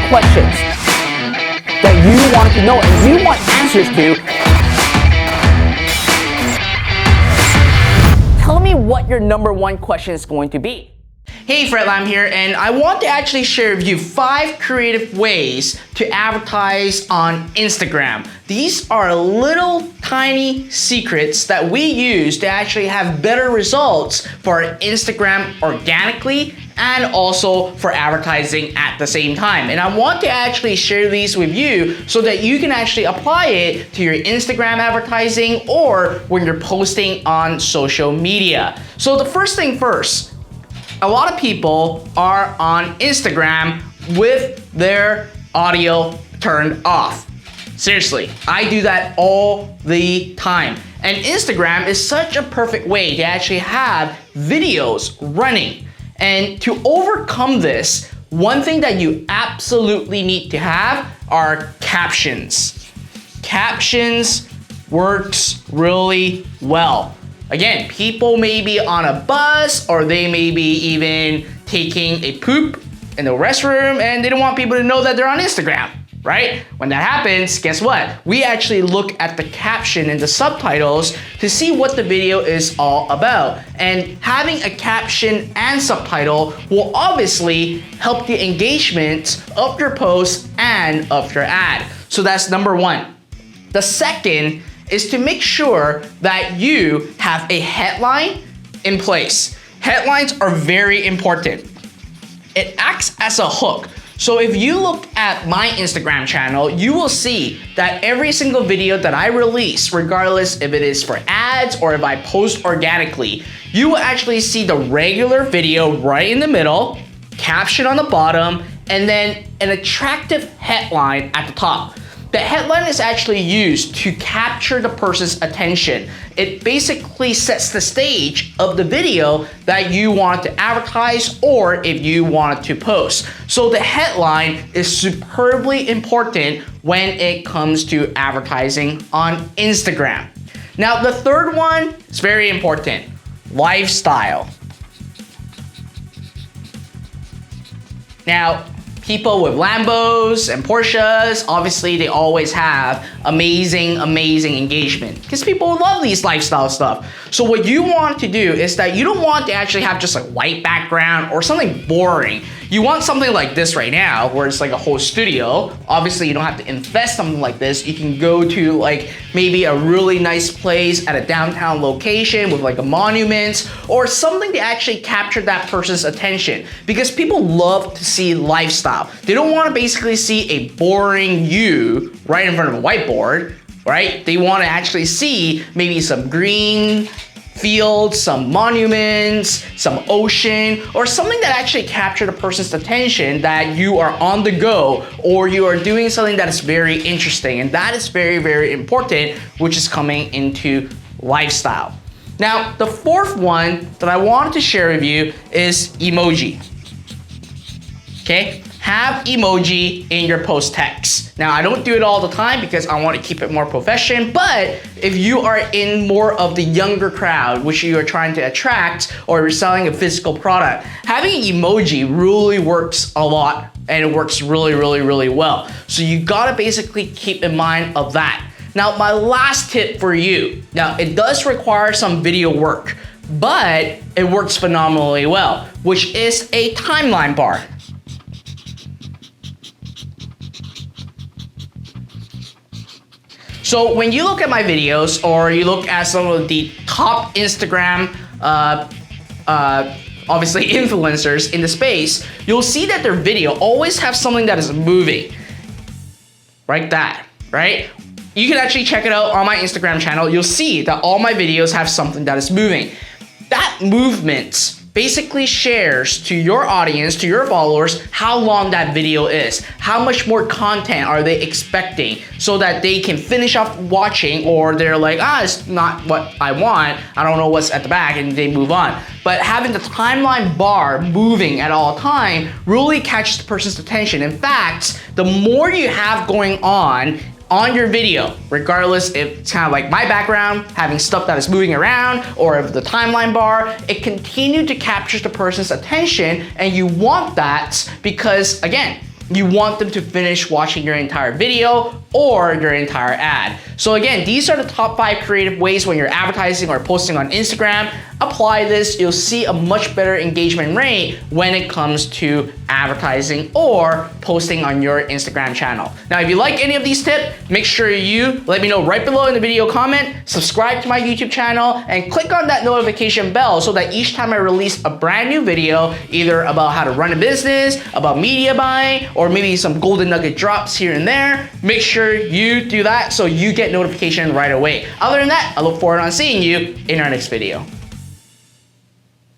questions that you want to know and you want answers to. Tell me what your number one question is going to be. Hey, Fred Lam here, and I want to actually share with you 5 creative ways to advertise on Instagram. These are little tiny secrets that we use to actually have better results for Instagram organically and also for advertising at the same time. And I want to actually share these with you so that you can actually apply it to your Instagram advertising or when you're posting on social media. So the first thing first, a lot of people are on Instagram with their audio turned off. Seriously, I do that all the time. And Instagram is such a perfect way to actually have videos running. And to overcome this, one thing that you absolutely need to have are captions. Captions works really well. Again, people may be on a bus or they may be even taking a poop in the restroom and they don't want people to know that they're on Instagram, right? When that happens, guess what? We actually look at the caption and the subtitles to see what the video is all about. And having a caption and subtitle will obviously help the engagement of your post and of your ad. So that's number one. The second is to make sure that you have a headline in place. Headlines are very important. It acts as a hook. So if you look at my Instagram channel, you will see that every single video that I release, regardless if it is for ads or if I post organically, you will actually see the regular video right in the middle, caption on the bottom, and then an attractive headline at the top. The headline is actually used to capture the person's attention. It basically sets the stage of the video that you want to advertise or if you want to post. So the headline is superbly important when it comes to advertising on Instagram. Now, the third one is very important, lifestyle. Now, people with Lambos and Porsches, obviously they always have amazing engagement because people love these lifestyle stuff. So what you want to do is that you don't want to actually have just a white background or something boring. You want something like this right now where it's like a whole studio. Obviously you don't have to invest something like this. You can go to like maybe a really nice place at a downtown location with like a monument or something to actually capture that person's attention because people love to see lifestyle. They don't want to basically see a boring you right in front of a whiteboard, right? They want to actually see maybe some green fields, some monuments, some ocean, or something that actually captured a person's attention that you are on the go or you are doing something that is very interesting. And that is very important, which is coming into lifestyle. Now, the fourth one that I wanted to share with you is emoji. Okay? Have emoji in your post text. Now, I don't do it all the time because I want to keep it more professional, but if you are in more of the younger crowd, which you are trying to attract, or you're selling a physical product, having emoji really works a lot and it works really well. So you gotta basically keep in mind of that. Now, my last tip for you. Now, it does require some video work, but it works phenomenally well, which is a timeline bar. So when you look at my videos or you look at some of the top Instagram, obviously influencers in the space, you'll see that their video always have something that is moving. Like that, right? You can actually check it out on my Instagram channel. You'll see that all my videos have something that is moving. That movement basically shares to your audience, to your followers, how long that video is, how much more content are they expecting so that they can finish off watching or they're like, it's not what I want, I don't know what's at the back, and they move on. But having the timeline bar moving at all time really catches the person's attention. In fact, the more you have going on your video, regardless if it's kind of like my background, having stuff that is moving around, or if the timeline bar, it continues to capture the person's attention, and you want that because, again, you want them to finish watching your entire video or your entire ad. So again, these are the top 5 creative ways when you're advertising or posting on Instagram. Apply this, you'll see a much better engagement rate when it comes to advertising or posting on your Instagram channel. Now, if you like any of these tips, make sure you let me know right below in the video comment, subscribe to my YouTube channel, and click on that notification bell so that each time I release a brand new video, either about how to run a business, about media buying, or maybe some golden nugget drops here and there, make sure you do that so you get notification right away. Other than that, I look forward on seeing you in our next video.